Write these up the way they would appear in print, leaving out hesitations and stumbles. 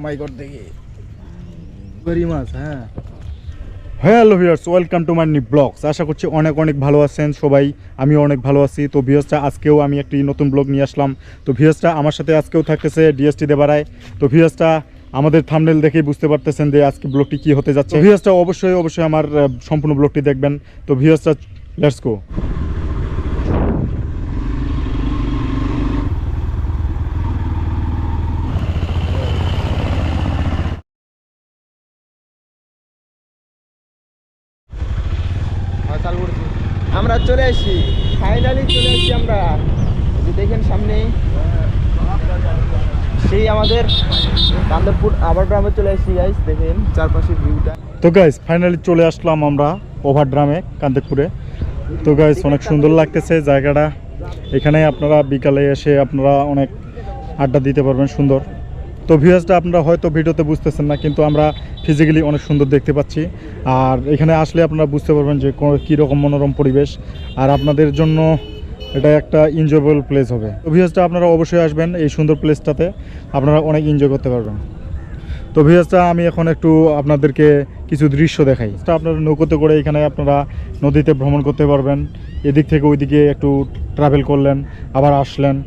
মাই god দেখি ভেরি মাছ। হ্যাঁ, hello viewers, welcome to my new blogs. আশা করছি অনেক অনেক ভালো আছেন সবাই, আমিও অনেক ভালো আছি। তো ভিউয়ার্সটা আজকেও আমি একটি নতুন ব্লগ নিয়ে আসলাম। তো ভিউয়ার্সটা আমার সাথে আজকেও থাকতেছে ডিএসটি দেবারায়। তো ভিউয়ার্সটা আমাদের থাম্বনেল দেখেই বুঝতে পারতেছেন যে আজকে ব্লগটি কী হতে যাচ্ছে। ভিউয়ার্সটা অবশ্যই আমার সম্পূর্ণ ব্লগটি দেখবেন। তো ভিউয়ার্সটা লেটস গো। আমরা চলে আসি, ফাইনালি চলে আসি আমরা। যে দেখেন সামনে সেই আমাদের কান্দরপুর আবার গ্রামে চলে আসি গাইস, দেখেন চারপাশে ভিউটা। তো গাইস ফাইনালি চলে আসলাম আমরা ওভার ড্রামে কান্দেরপুরে। তো গাইস অনেক সুন্দর লাগতেছে জায়গাটা। এখানে আপনারা বিকালে এসে আপনারা অনেক আড্ডা দিতে পারবেন সুন্দর। তো ভিউয়ার্সটা আপনারা হয়তো ভিডিওতে বুঝতেছেন না, কিন্তু আমরা ফিজিক্যালি অনেক সুন্দর দেখতে পাচ্ছি। আর এখানে আসলে আপনারা বুঝতে পারবেন যে কীরকম মনোরম পরিবেশ, আর আপনাদের জন্য এটা একটা এনজয়েবল প্লেস হবে। তো ভিউয়ার্সটা আপনারা অবশ্যই আসবেন এই সুন্দর প্লেসটাতে, আপনারা অনেক এনজয় করতে পারবেন। তো ভিউয়ার্সটা আমি এখন একটু আপনাদেরকে কিছু দৃশ্য দেখাই। আপনারা নৌকোতে করে এখানে আপনারা নদীতে ভ্রমণ করতে পারবেন। এদিক থেকে ওইদিকে একটু ট্রাভেল করলেন, আবার আসলেন।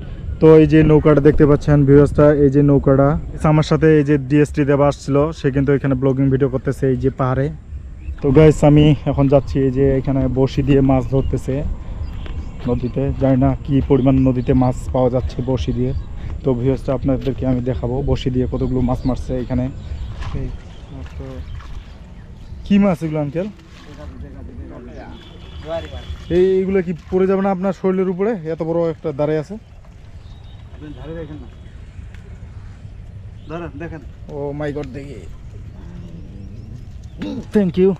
তো এই যে নৌকাটা দেখতে পাচ্ছেন ভিউয়ার্সটা, এই যে নৌকাটা আমার সাথে এই যে ডিএসটি দেবা আসছিল, সে কিন্তু এখানে ব্লগিং ভিডিও করতেছে এই যে পাহাড়ে। তো গাইস আমি এখন যাচ্ছি, এই যে এখানে বড়শি দিয়ে মাছ ধরতেছে নদীতে। জানি না কী পরিমাণ নদীতে মাছ পাওয়া যাচ্ছে বড়শি দিয়ে। তো ভিউয়ার্সটা আপনাদেরকে আমি দেখাবো বড়শি দিয়ে কতগুলো মাছ মারছে এখানে। কি মাছ এগুলো আঙ্কেল? এইগুলো কি পড়ে যাবে না আপনার শরীরের উপরে? এত বড় একটা দাঁড়ায় আছে। ও মাই গড দেখি। Thank you.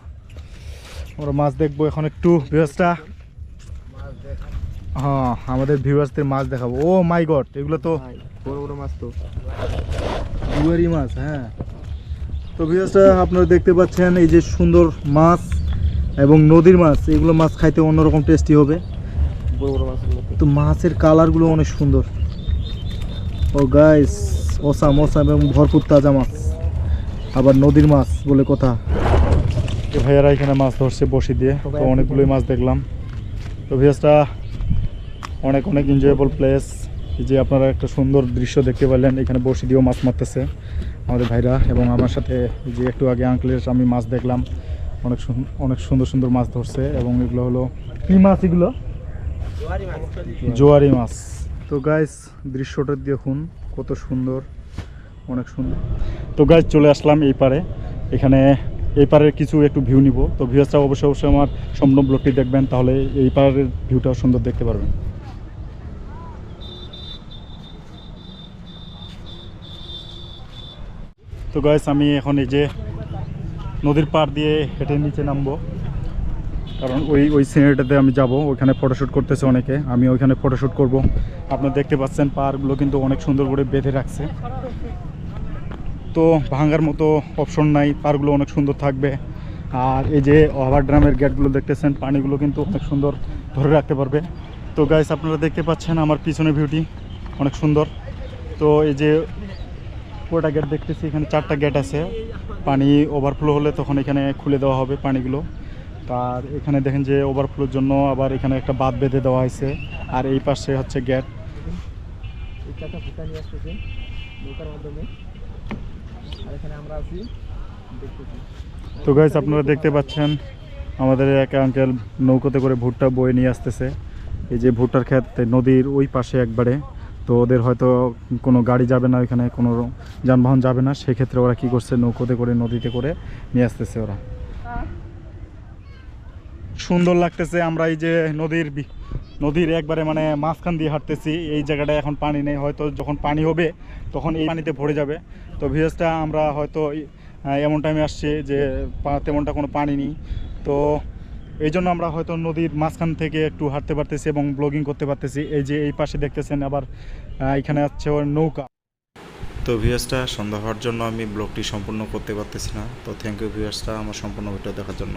আমরা মাছ দেখবো এখন একটু ভিউয়ার্সটা। হ্যাঁ, আমাদের ভিউয়ার্সদের মাছ দেখাবো। ও মাই গড, এগুলো তো বড় বড় মাছ, তো জুয়ারি মাছ। হ্যাঁ, তো ভিউয়ার্সটা আপনারা দেখতে পাচ্ছেন এই যে সুন্দর মাছ এবং নদীর মাছ। এগুলো মাছ খাইতে অন্যরকম টেস্টি হবে। বড় বড় মাছ, তো মাছের কালারগুলো অনেক সুন্দর। ও গাইস, অসাম এবং ভরপুর তাজা মাছ, আবার নদীর মাছ বলে কথা। ভাইয়ারা এখানে মাছ ধরছে বড়শি দিয়ে। তো অনেকগুলোই মাছ দেখলাম। তো ভিউয়ার্সটা অনেক অনেক এনজয়েবল প্লেস। এই যে আপনারা একটা সুন্দর দৃশ্য দেখতে পারলেন, এখানে বড়শি দিয়েও মাছ মারতেছে আমাদের ভাইরা। এবং আমার সাথে যে একটু আগে আঙ্কেলের আমি মাছ দেখলাম, অনেক সুন্দর সুন্দর মাছ ধরছে। এবং এগুলো হলো কি মাছ? এগুলো জোয়ারি মাছ। তো গাইস দৃশ্যটা দেখুন কত সুন্দর, অনেক সুন্দর। তো গাইস চলে আসলাম এই পারে। এখানে এই পারের কিছু একটু ভিউ নিব। তো ভিউয়ার্সটা অবশ্যই আমার সম্পূর্ণ ব্লগটি দেখবেন, তাহলে এই পারের ভিউটাও সুন্দর দেখতে পারবেন। তো গাইস আমি এখন এই যে নদীর পার দিয়ে হেঁটে নিচে নামবো, কারণ ওই সিনারিটাতে আমি যাব। ওইখানে ফটোশ্যুট করতেছে অনেকে, আমি ওইখানে ফটোশ্যুট করব। আপনারা দেখতে পাচ্ছেন পাহাড়গুলো কিন্তু অনেক সুন্দর করে বেঁধে রাখছে। তো ভাঙার মতো অপশন নাই, পাহাড়গুলো অনেক সুন্দর থাকবে। আর এই যে ওভার ড্রামের গেটগুলো দেখতেছেন, পানিগুলো কিন্তু অনেক সুন্দর ধরে রাখতে পারবে। তো গাইস আপনারা দেখতে পাচ্ছেন আমার পিছনে ভিউটি অনেক সুন্দর। তো এই যে কয়টা গেট দেখতেছি, এখানে 4টা গেট আছে। পানি ওভারফ্লো হলে তখন এখানে খুলে দেওয়া হবে পানিগুলো। আর এখানে দেখেন যে ওভারফ্লোর জন্য আবার এখানে একটা বাঁধ বেঁধে দেওয়া হয়েছে। আর এই পাশে হচ্ছে গেট। তো গাইস আপনারা দেখতে পাচ্ছেন আমাদের এক আঙ্কেল নৌকোতে করে ভুট্টা বয়ে নিয়ে আসতেছে। এই যে ভুট্টার ক্ষেত নদীর ওই পাশে একবারে। তো ওদের হয়তো কোনো গাড়ি যাবে না, ওইখানে কোনো যানবাহন যাবে না, সেক্ষেত্রে ওরা কি করছে নৌকোতে করে নদীতে করে নিয়ে আসতেছে ওরা। সুন্দর লাগতেছে। আমরা এই যে নদীর একবারে মানে মাঝখান দিয়ে হাঁটতেছি। এই জায়গাটায় এখন পানি নেই, হয়তো যখন পানি হবে তখন এই পানিতে ভরে যাবে। তো ভিউয়ার্সটা আমরা হয়তো এমন টাইমে আসছি যে তেমনটা কোনো পানি নেই। তো এই জন্য আমরা হয়তো নদীর মাঝখান থেকে একটু হাঁটতে পারতেছি এবং ব্লগিং করতে পারতেছি। এই যে এই পাশে দেখতেছেন আবার এখানে আছে ওর নৌকা। তো ভিউয়ার্সটা সন্ধ্যা হওয়ার জন্য আমি ব্লগটি সম্পূর্ণ করতে পারতেছি না। তো থ্যাংক ইউ ভিউয়ার্সটা আমার সম্পূর্ণ ভিডিও দেখার জন্য।